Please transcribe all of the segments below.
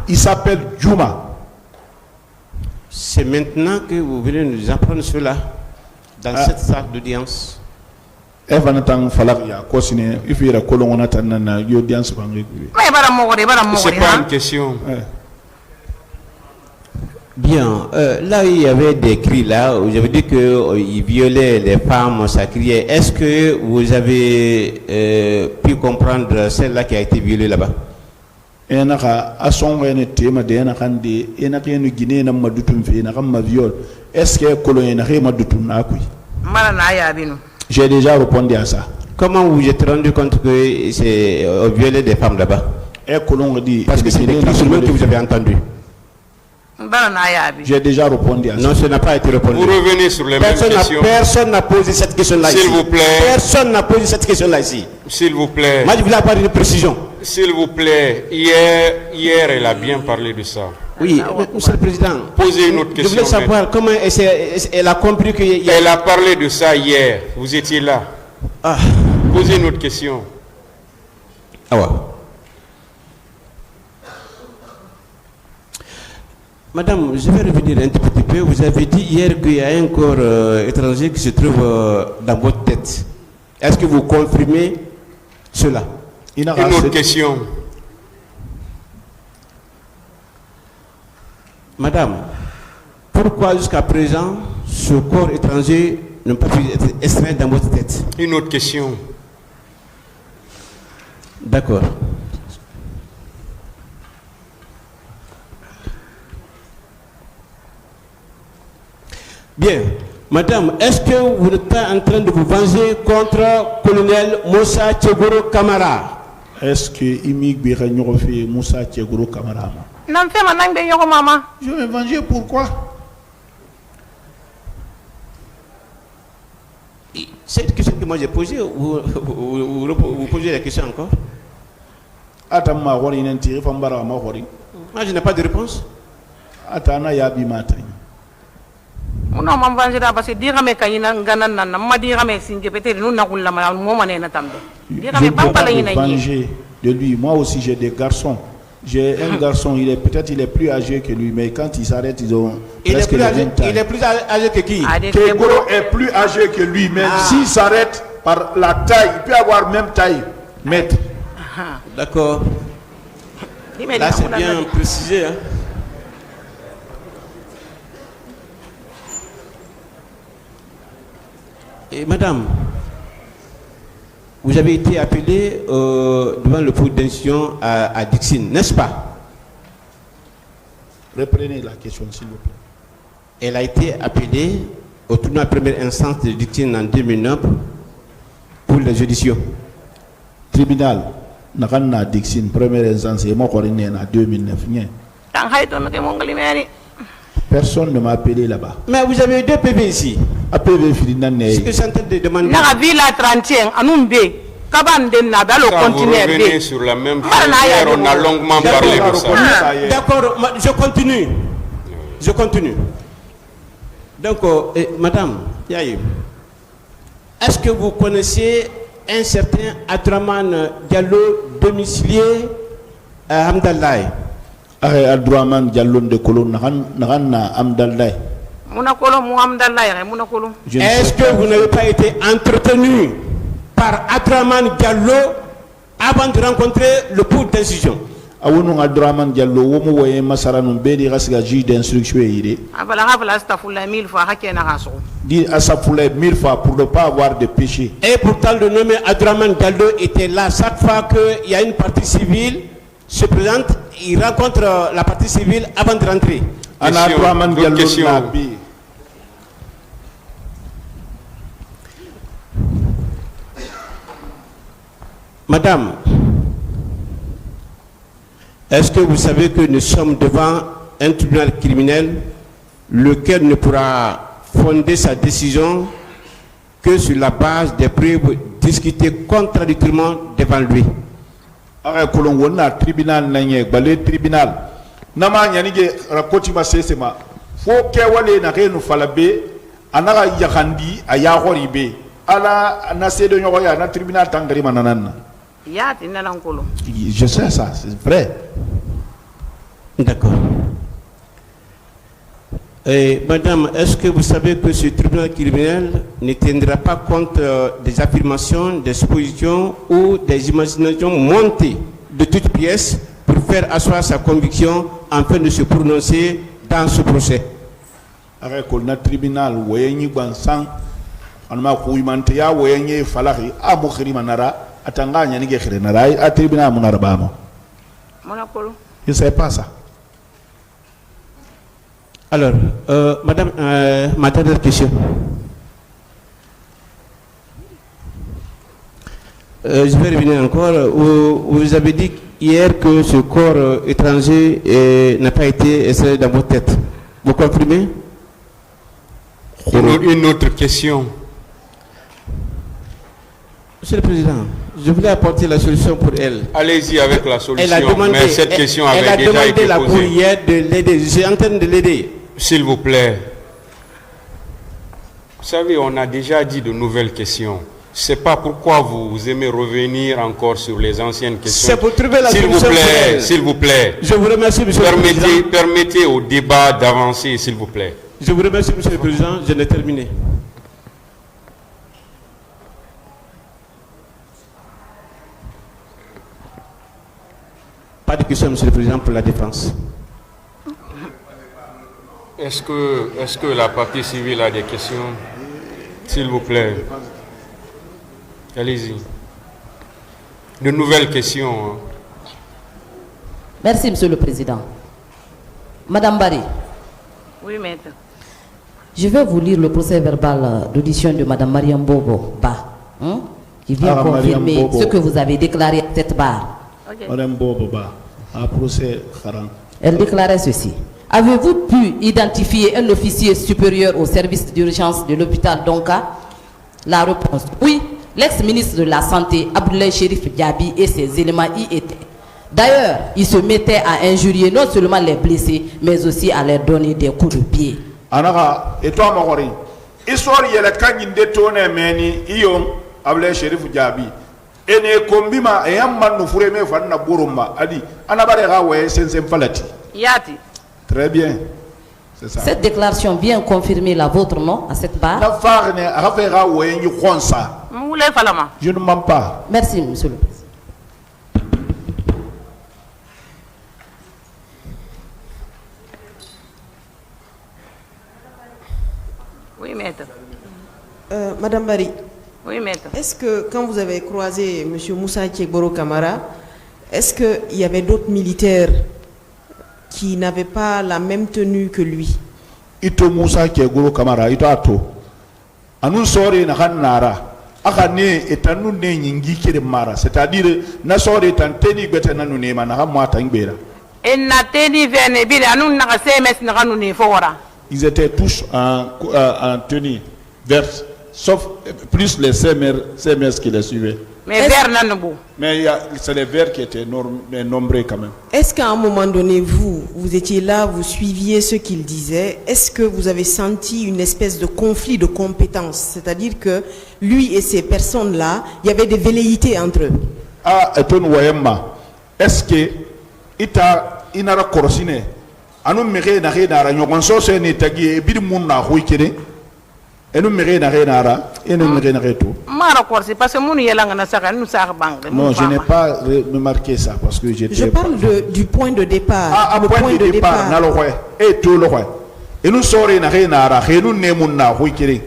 Il s'appelle Juma. C'est maintenant que vous venez nous apprendre cela dans cette salle d'audience. C'est pas une question. Bien, là il y avait des cris là, vous avez dit qu'il violait les femmes, ça criait. Est-ce que vous avez pu comprendre celle-là qui a été violée là-bas? Est-ce que j'ai déjà répondu à ça. Comment vous vous êtes rendu compte que c'est violé des femmes là-bas? Parce que c'est des cris seulement que vous avez entendu. J'ai déjà répondu à ça. Non, ça n'a pas été répondu. Vous revenez sur les mêmes questions. Personne n'a posé cette question-là ici. S'il vous plaît. Personne n'a posé cette question-là ici. S'il vous plaît. Moi, je voulais avoir une précision. S'il vous plaît. Hier, elle a bien parlé de ça. Oui, Monsieur le Président. Posez une autre question. Je voulais savoir comment elle a compris que... Elle a parlé de ça hier. Vous étiez là. Ah. Posez une autre question. Ah ouais. Madame, je vais revenir un petit peu. Vous avez dit hier qu'il y a un corps étranger qui se trouve dans votre tête. Est-ce que vous confirmez cela? Une autre question. Madame, pourquoi jusqu'à présent ce corps étranger n'a pas pu être extrait dans votre tête? Une autre question. D'accord. Bien. Madame, est-ce que vous n'êtes pas en train de vous venger contre le colonel Moussa Tchegoro Kamara? Est-ce que Imig Biranyo fait Moussa Tchegoro Kamara? Je vais me venger, pourquoi? C'est une question que moi j'ai posée. Vous posez la question encore? Moi je n'ai pas de réponse. Una mamvanjira parce que dirame kayina ngana nana ma dirame singe peut-être nous na kulla ma mo manena tambe dirame papa la yina venger de lui. Moi aussi j'ai des garçons. J'ai un garçon, il est plus âgé que lui, mais quand il s'arrête, ils ont presque le même temps. Il est plus âgé que qui? Kegoro est plus âgé que lui, mais s'il s'arrête par la taille, il peut avoir même taille, maître. D'accord. Là c'est bien précisé, hein. Et madame, vous avez été appelée devant le pouls d'instruction à Dixine, n'est-ce pas? Reprenez la question, s'il vous plaît. Elle a été appelée au tribunal première instance de Dixine en 2009 pour les auditions. Tribunal, Nakana Dixine, première instance, et moi, en 2009. Personne ne m'a appelé là-bas. Mais vous avez deux PV ici. Ce que je suis en train de demander. Na villa 31 anumbe kabande na balo continuer. Vous revenez sur la même chose. Hier, on a longuement parlé de ça. D'accord, je continue. Je continue. Donc, madame Yaïm, est-ce que vous connaissez un certain Adraman Diallo domicilié à Hamdallah? Adraman Diallo de Kolon Narana Hamdallah. Est-ce que vous n'avez pas été entretenu par Adraman Diallo avant de rencontrer le pouls d'instruction? Awunu Adraman Diallo, womo woye masaranum bedi rasiga juge d'instruction ire. Dit asafula 1000 fois pour ne pas avoir de péché. Et pourtant le nommé Adraman Diallo était là chaque fois qu'il y a une partie civile se présente, il rencontre la partie civile avant de rentrer. Adraman Diallo nabi. Madame, est-ce que vous savez que nous sommes devant un tribunal criminel lequel ne pourra fonder sa décision que sur la base des preuves discutées contradictoirement devant lui? Tribunal tribunal. Nama nyanige rakoti masesema. Fo kewale na renu falabe anara yakandi ayahoribe. Ala nasedo nyoya na tribunal tangari mananana. Je sais ça, c'est vrai. D'accord. Et madame, est-ce que vous savez que ce tribunal criminel ne tiendra pas compte des affirmations, des suppositions ou des imaginations montées de toutes pièces pour faire asseoir sa conviction afin de se prononcer dans ce procès? Avec le tribunal, Wayni Bansan, on m'a couillemante ya Wayni Falari, Aboukhri Manara, Atanganya Nigerianarai, à tribunal Monarabamo. Monacolo. Je ne sais pas ça. Alors, madame, ma dernière question. Je vais revenir encore. Vous avez dit hier que ce corps étranger n'a pas été extrait dans votre tête. Vous confirmez? Une autre question. Monsieur le Président, je voulais apporter la solution pour elle. Allez-y avec la solution. Elle a demandé, mais cette question elle avait a déjà été demandé la posée. courrière de l'aider. Je suis en train de l'aider. S'il vous plaît. Vous savez, on a déjà dit de nouvelles questions. C'est pas pourquoi vous aimez revenir encore sur les anciennes questions. C'est pour trouver la solution pour elle. S'il vous plaît. Je vous remercie, Monsieur le Président. Permettez au débat d'avancer, s'il vous plaît. Je vous remercie, Monsieur le Président. Je l'ai terminé. Pas de question, Monsieur le Président, pour la défense. Est-ce que la partie civile a des questions? S'il vous plaît. Allez-y. De nouvelles questions. Hein. Merci, Monsieur le Président. Madame Barry. Oui, maître. Je vais vous lire le procès verbal d'audition de Madame Mariam Bobo Ba, qui vient confirmer ce que vous avez déclaré à cette barre. Okay. Madame Bobo Ba, un procès Haran. Elle déclarait ceci. Avez-vous pu identifier un officier supérieur au service d'urgence de l'hôpital Donka? La réponse, oui. L'ex-ministre de la Santé, Abdoulaye Chérif Diaby, et ses éléments y étaient. D'ailleurs, il se mettait à injurier non seulement les blessés, mais aussi à leur donner des coups de pied. Anara, et toi, Mogori, histoire y a la canine de tonne meni, Ion, Abdoulaye Chérif Diaby. Et ne combima, et un man nous ferait me faire na burumba, a dit, Anabarera, ouais, c'est falati. Yati. Très bien. C'est ça. Cette déclaration vient confirmer la vôtre, non, à cette barre? La farine, Ravera, ouais, you ça. Moulay Falama. Je ne mens pas. Merci, Monsieur le Président. Oui, maître. Madame Barry, Oui, maître. est-ce que quand vous avez croisé M. Moussa Tchegboro Kamara, est-ce qu'il y avait d'autres militaires qui n'avaient pas la même tenue que lui? Ito Moussa Tchegboro Kamara, ito ato. Anu sori na hanara. Aka ne etanu ne nyingi kere mara. C'est-à-dire, na sori etanteni gwete nanu ne mana hamata ngbera. En teni vene bile anu naka CMS naka nuni fora. Ils étaient tous en tenue verte, sauf plus les CMS qui les suivaient. Mais vers nanbu. Mais c'est les verts qui étaient nombreux quand même. Est-ce qu'à un moment donné, vous étiez là, vous suiviez ce qu'il disait? Est-ce que vous avez senti une espèce de conflit de compétences? C'est-à-dire que lui et ces personnes-là, il y avait des velléités entre eux. Ah, et ton wayemma, est-ce que inara korosine, anu mere na renara, nyogon so se ne tagi e bir mun na huikere, enu mere na renara, enu mere na reto. Mara korsi parce que mon yelanga na saka nous saka bang. Non, je n'ai pas remarqué ça parce que j'étais. Je parle du point de départ. Ah, le point de départ, na lo ouais, et tout le ouais. Enu sore na renara, enu ne mun na huikere.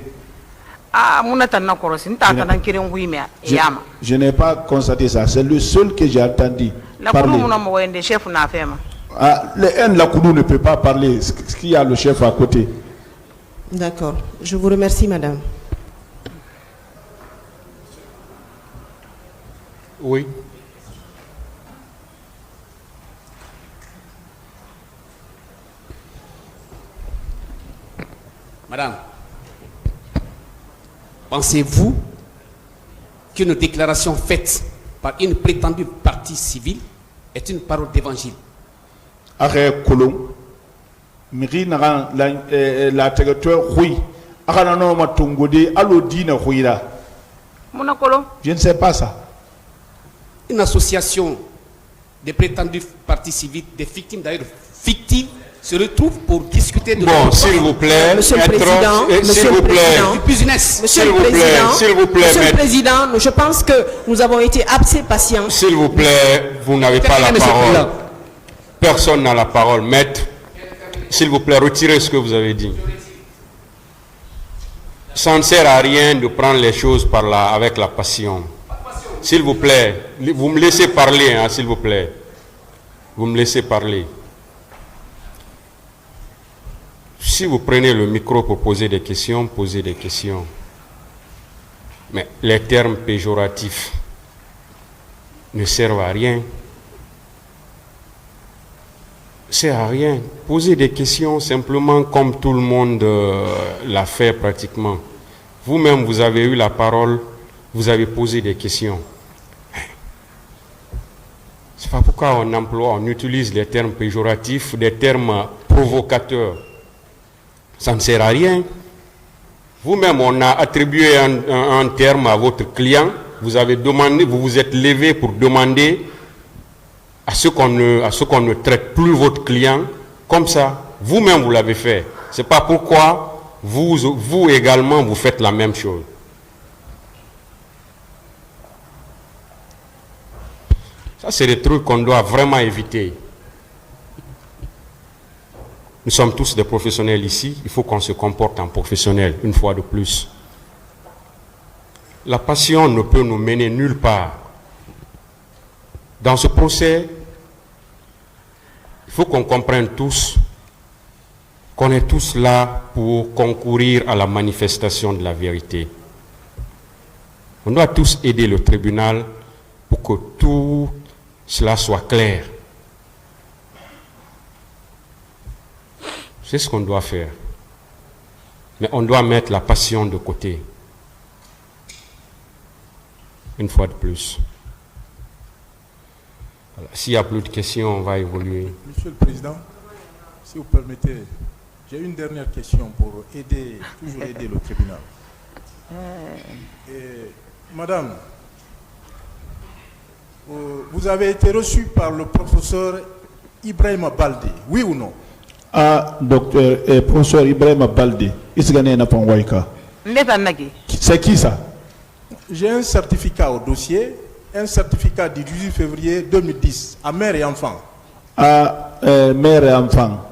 Ah, mon atana korsi, nta atana kire ngwime yama. Je n'ai pas constaté ça, c'est le seul que j'ai entendu La parler. koulou mon wende chef na fema. Ah, la Koulou ne peut pas parler, ce qu'il y a le chef à côté. D'accord. Je vous remercie, madame. Oui. Madame, pensez-vous qu'une déclaration faite par une prétendue partie civile est une parole d'évangile? Arrête Koulou. Miri naran la territoire oui. Akana no matungodi alodina huira. Monakolo. Je ne sais pas ça. Une association des prétendues parties civiles, des victimes d'ailleurs fictives, se retrouvent pour discuter de Bon, s'il vous plaît, Monsieur le maître, Président, s'il Monsieur vous le plaît, Président. du business. Monsieur S'il le vous plaît, Président, s'il vous plaît, Monsieur le maître. Président, je pense que nous avons été assez patients. s'il vous plaît, vous n'avez pas la Monsieur le parole. Président. Personne n'a la parole. Maître, s'il vous plaît, retirez ce que vous avez dit. Ça ne sert à rien de prendre les choses avec la passion. S'il vous plaît, vous me laissez parler, hein, s'il vous plaît. Vous me laissez parler. Si vous prenez le micro pour poser des questions, posez des questions. Mais les termes péjoratifs ne servent à rien. C'est à rien. Posez des questions simplement comme tout le monde l'a fait pratiquement. Vous-même, vous avez eu la parole, vous avez posé des questions. C'est pas pourquoi on utilise les termes péjoratifs, des termes provocateurs. Ça ne sert à rien. Vous-même, on a attribué un terme à votre client. Vous avez demandé, vous vous êtes levé pour demander à ce qu'on ne traite plus votre client comme ça. Vous-même, vous l'avez fait. C'est pas pourquoi vous également, vous faites la même chose. Ça, c'est des trucs qu'on doit vraiment éviter. Nous sommes tous des professionnels ici. Il faut qu'on se comporte en professionnel, une fois de plus. La passion ne peut nous mener nulle part. Dans ce procès, il faut qu'on comprenne tous qu'on est tous là pour concourir à la manifestation de la vérité. On doit tous aider le tribunal pour que tout cela soit clair. C'est ce qu'on doit faire. Mais on doit mettre la passion de côté. Une fois de plus. Voilà. S'il n'y a plus de questions, on va évoluer. Monsieur le Président, si vous permettez, j'ai une dernière question pour toujours aider le tribunal. Madame, vous avez été reçu par le professeur Ibrahima Baldé, oui ou non? Ah, docteur, professeur Ibrahima Baldé, c'est qui ça? J'ai un certificat au dossier, un certificat du 18 février 2010, à mère et enfant. Ah, mère et enfant.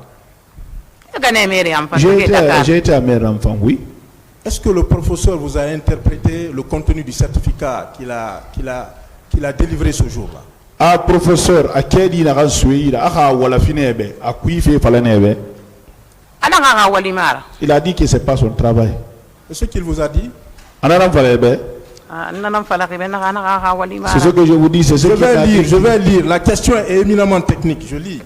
J'ai été à mère et enfant, oui. Est-ce que le professeur vous a interprété le contenu du certificat qu'il a délivré ce jour-là? Ah, professeur, à quel il a reçu, il a dit que ce n'est pas son travail. Et ce qu'il vous a dit? C'est ce que je vous dis, c'est ce je vais lire. La question est éminemment technique. Je lis.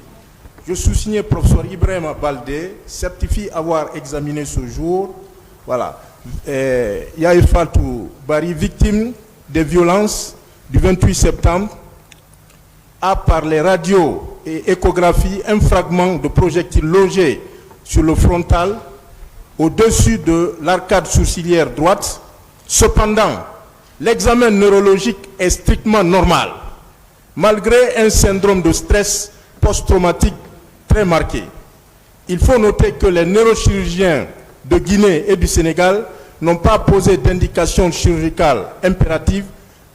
Je sous-signe professeur Ibrahima Baldé, certifie avoir examiné ce jour. Voilà. Yair Fatou Bari, victime des violences du 28 septembre, a par les radios et échographies un fragment de projectile logé sur le frontal au-dessus de l'arcade sourcilière droite. Cependant, l'examen neurologique est strictement normal, malgré un syndrome de stress post-traumatique très marqué. Il faut noter que les neurochirurgiens de Guinée et du Sénégal n'ont pas posé d'indication chirurgicale impérative,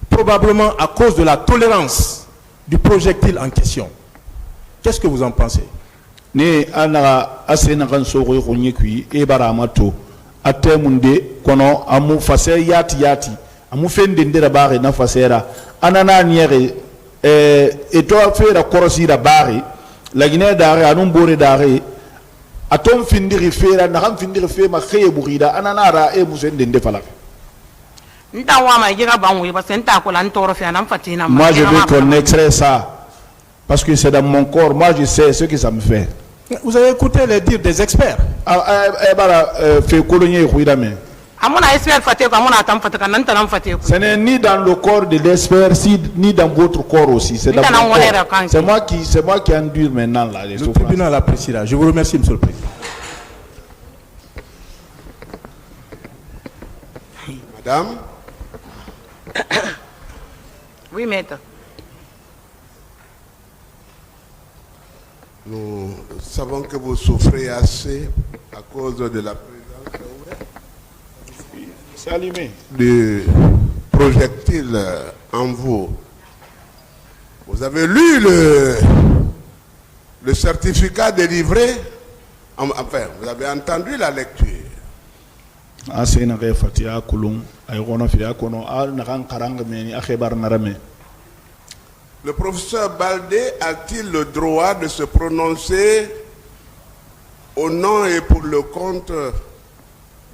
probablement à cause de la tolérance du projectile en question. Qu'est-ce que vous en pensez? Ne ana asena kan so ko kunye kui e baramato atemunde kono amu faser yati amu fende ndera bare na fasera anana niere e to fera korosi da bare la Guinée dare anum bore dare atom findiri fera na ham findiri fe ma kheye burida anana ra e musende nde fala. Moi, je veux qu'on extrait ça. Parce que c'est dans mon corps. Moi, je sais ce que ça me fait. Vous avez écouté les dires des experts. Ce n'est ni dans le corps de l'expert, ni dans votre corps aussi. C'est moi qui endure maintenant là. Le tribunal apprécie là. Je vous remercie, Monsieur le Président. Madame. Oui, maître. Nous savons que vous souffrez assez à cause de la présence C'est allumé. du projectile en vous. Vous avez lu le certificat délivré, enfin, vous avez entendu la lecture. Le professeur Baldé a-t-il le droit de se prononcer au nom et pour le compte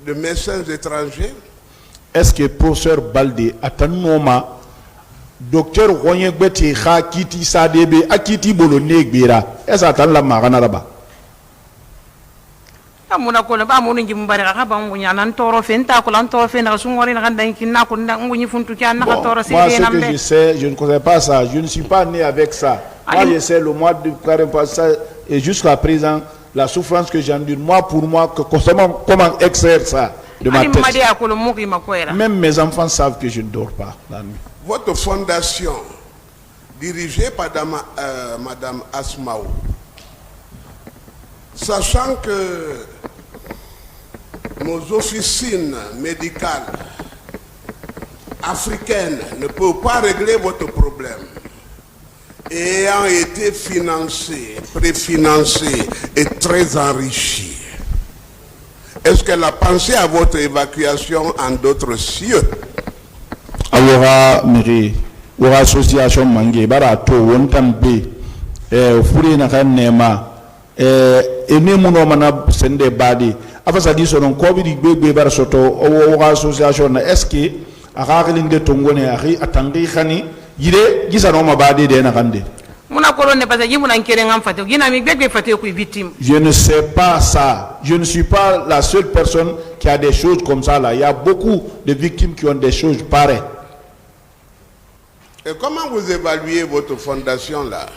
de médecins étrangers? Est-ce que professeur Baldé atanoma docteur Royen Gbeti Kha Kiti Sadebe Akiti Bolone Gbera est-ce atan la magana là-bas? Amuna ko ba mo ngi mbare ka ba ngunya nan toro fen ta ko lan toro fen na sungori na kan ki na ko ngunyi funtu ki na ka toro se moi be ce na que je sais, je ne connais pas ça, je ne suis pas né avec ça. Moi je sais le mois de carême passé et jusqu'à présent la souffrance que j'endure moi pour moi que comment extraire ça de ma tête. Même mes enfants savent que je ne dors pas la nuit. Votre fondation dirigée par Madame Asmao, sachant que nos officines médicales africaines ne peuvent pas régler votre problème, et ayant été financées, préfinancées et très enrichies, est-ce qu'elle a pensé à votre évacuation en d'autres cieux? Aura miri, aura association mangue, bara to wontambe, furi na kanema, ene muno mana sende badi. Afasa di sonon Covid bebe bara soto, aura association na eski, akarinde tongone ari atangi khani, yire gisa no mabadi de na kande. Je ne sais pas ça. Je ne suis pas la seule personne qui a des choses comme ça là. Il y a beaucoup de victimes qui ont des choses pareilles. Et comment vous évaluez votre fondation là?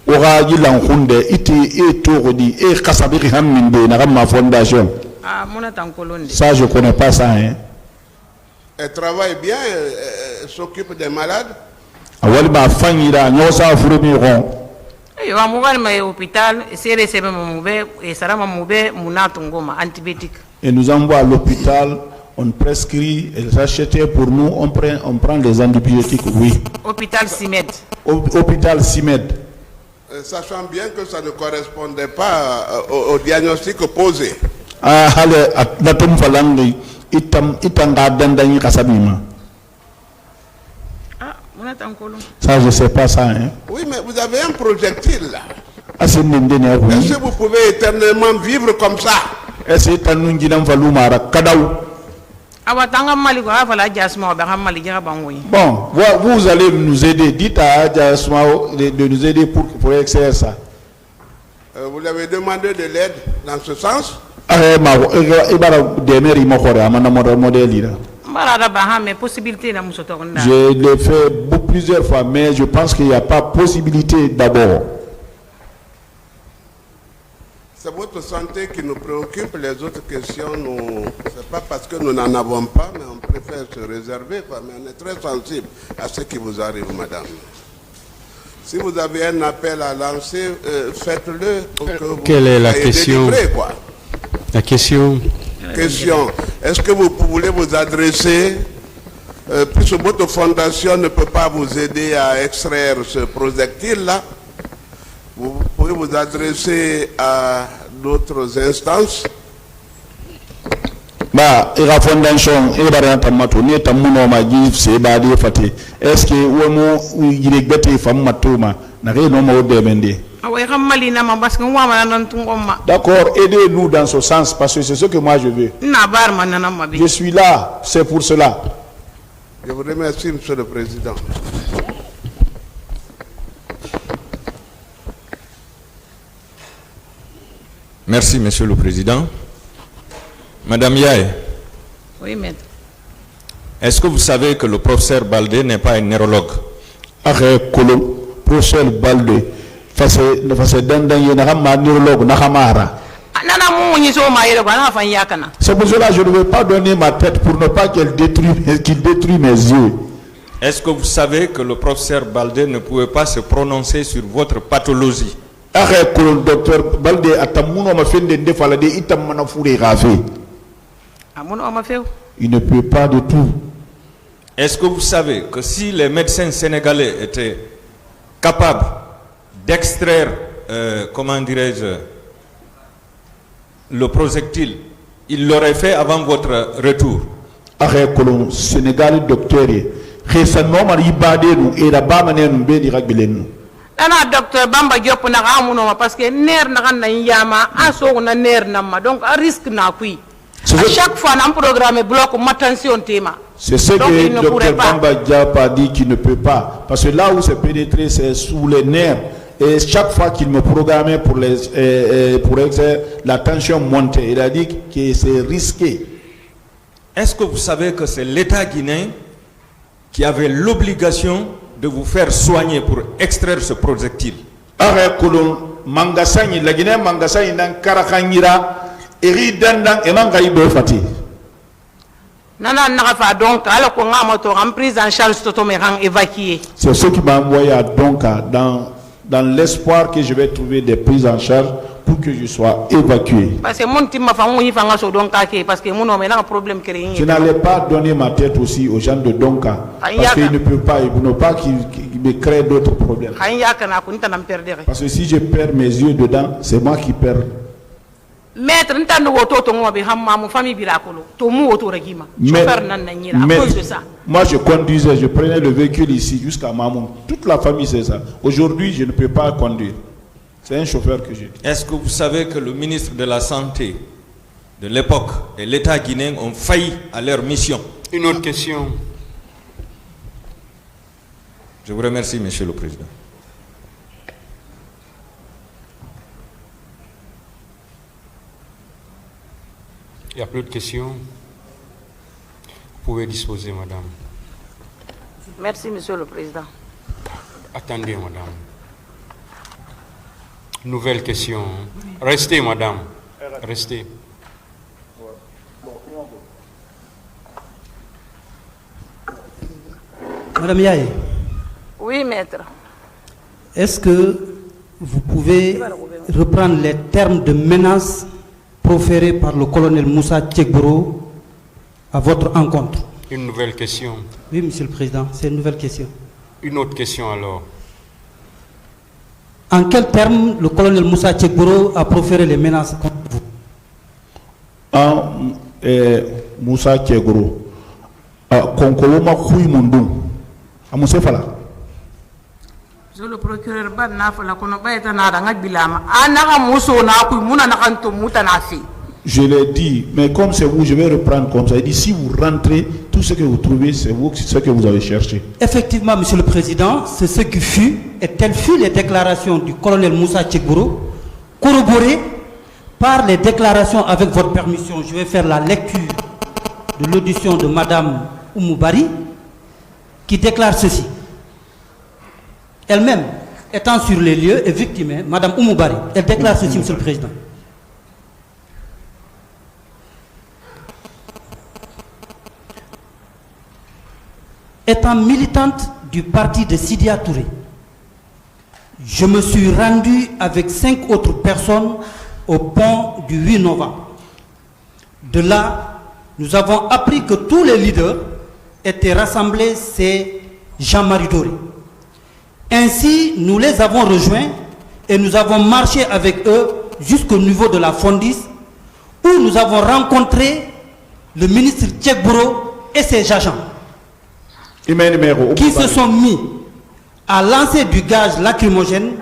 Ça, je ne connais pas ça. Hein. Elle travaille bien, elle s'occupe des malades. Et nous envoie à l'hôpital, on prescrit, elle achetait pour nous, on prend des antibiotiques, oui. Hôpital Simed. Hôpital Simed. Sachant bien que ça ne correspondait pas au diagnostic posé. Ça, je ne sais pas ça. Hein. Oui, mais vous avez un projectile là. Est-ce que vous pouvez éternellement vivre comme ça? Bon, vous allez nous aider. Dites à Adjasmao de nous aider pour extraire ça. Vous lui avez demandé de l'aide dans ce sens? Je l'ai fait plusieurs fois, mais je pense qu'il n'y a pas possibilité d'abord. C'est votre santé qui nous préoccupe. Les autres questions, c'est pas parce que nous n'en avons pas, mais on préfère se réserver. Mais on est très sensible à ce qui vous arrive, madame. Si vous avez un appel à lancer, faites-le. Quelle est la question? La question. Est-ce que vous voulez vous adresser, puisque votre fondation ne peut pas vous aider à extraire ce projectile-là, vous pouvez vous adresser à d'autres instances? La fondation, est-ce que il est femme matoma n'a rien au demander? D'accord, aidez-nous dans ce sens parce que c'est ce que moi je veux. Je suis là, c'est pour cela. Je vous remercie, Monsieur le Président. Merci, Monsieur le Président. Madame Yaye. Oui, maître. Est-ce que vous savez que le professeur Baldé n'est pas un neurologue? Professeur Baldé, c'est pour cela que je ne veux pas donner ma tête pour ne pas qu'il détruise mes yeux. Est-ce que vous savez que le professeur Baldé ne pouvait pas se prononcer sur votre pathologie? Docteur Baldé atamuno ma fende ndefala de itam mana fure rafe. Il ne peut pas de tout. Est-ce que vous savez que si les médecins sénégalais étaient capables d'extraire, comment dirais-je, le projectile, ils l'auraient fait avant votre retour? Sénégal docteur récemment mari badenu et la bamanenu be di ragbilenu. Ana docteur Bamba Diop na amuno parce que ner na kan na yama aso na ner na ma donc à risque na kui. À chaque fois un programme bloc attention tema. C'est ce donc, que docteur Bamba Diop a dit qu'il ne peut pas parce que là où c'est pénétré c'est sous les nerfs et chaque fois qu'il me programmait pour la tension montée, il a dit que c'est risqué. Est-ce que vous savez que c'est l'État guinéen qui avait l'obligation de vous faire soigner pour extraire ce projectile? La Guinée mangasani nan karakanyira eri dandan emanga ibe fati. Nana n'afa donc alors qu'on a moto en prise en charge totoméran évacué. C'est ce qui m'a envoyé à Donka dans l'espoir que je vais trouver des prises en charge pour que je sois évacué. Parce que mon team parce que mon homme a un problème créé. Je n'allais pas donner ma tête aussi aux gens de Donka parce qu'ils ne peuvent pas, ils ne peuvent pas qu'ils me créent d'autres problèmes. Parce que si je perds mes yeux dedans, c'est moi qui perds. Maître, moi je conduisais, je prenais le véhicule ici jusqu'à Mamoun. Toute la famille c'est ça. Aujourd'hui, je ne peux pas conduire. C'est un chauffeur que j'ai. Est-ce que vous savez que le ministre de la Santé de l'époque et l'État guinéen ont failli à leur mission? Une autre question. Je vous remercie, Monsieur le Président. Il n'y a plus de questions. Vous pouvez disposer, madame. Merci, Monsieur le Président. Attendez, madame. Nouvelle question. Restez, madame. Restez. Madame Yaye. Oui, maître. Est-ce que vous pouvez reprendre les termes de menace proférés par le colonel Moussa Tchegboro à votre encontre? Une nouvelle question. Oui, Monsieur le Président, c'est une nouvelle question. Une autre question alors. En quels termes le colonel Moussa Tchegboro a proféré les menaces contre vous? Moussa Tchegboro. Konkoloma Kouy Mundou. À Moussa Fala. Le procureur Banna Fala Konobaeta Naranga Bilama. Anaka Mousso Naku Mouna Nakanto Moutanafi. Je l'ai dit, mais comme c'est vous, je vais reprendre comme ça. Il dit, si vous rentrez, tout ce que vous trouvez, c'est vous, c'est ce que vous avez cherché. Effectivement, Monsieur le Président, c'est ce qui fut, et telles furent les déclarations du colonel Moussa Tchegboro, corroborées par les déclarations, avec votre permission. Je vais faire la lecture de l'audition de Madame Oumoubari, qui déclare ceci. Elle-même, étant sur les lieux et victime, Madame Oumoubari, elle déclare ceci, Monsieur le Président. Étant militante du parti de Sidia Touré, je me suis rendu avec 5 autres personnes au pont du 8 novembre. De là, nous avons appris que tous les leaders étaient rassemblés chez Jean-Marie Doré. Ainsi, nous les avons rejoints et nous avons marché avec eux jusqu'au niveau de la Fondis, où nous avons rencontré le ministre Tchegboro et ses agents, qui se sont mis à lancer du gaz lacrymogène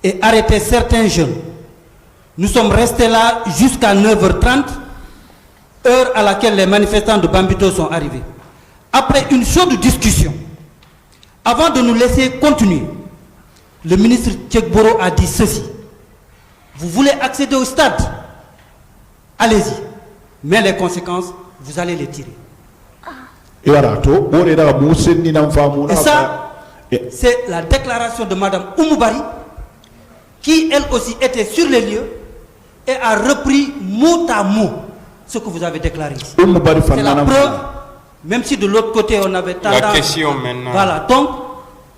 et arrêter certains jeunes. Nous sommes restés là jusqu'à 9h30, heure à laquelle les manifestants de Bambito sont arrivés. Après une chaude discussion, avant de nous laisser continuer, le ministre Tchegboro a dit ceci: vous voulez accéder au stade? Allez-y, mais les conséquences, vous allez les tirer. Et ça, c'est la déclaration de Madame Oumoubari, qui elle aussi était sur les lieux et a repris mot à mot ce que vous avez déclaré ici. C'est la preuve Même si de l'autre côté, on avait tendance... La question maintenant... Voilà, donc,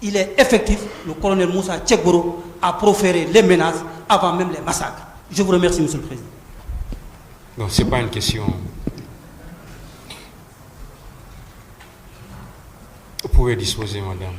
il est effectif, le colonel Moussa Tchekboro a proféré les menaces avant même les massacres. Je vous remercie, Monsieur le Président. Non, ce n'est pas une question. Vous pouvez disposer, madame.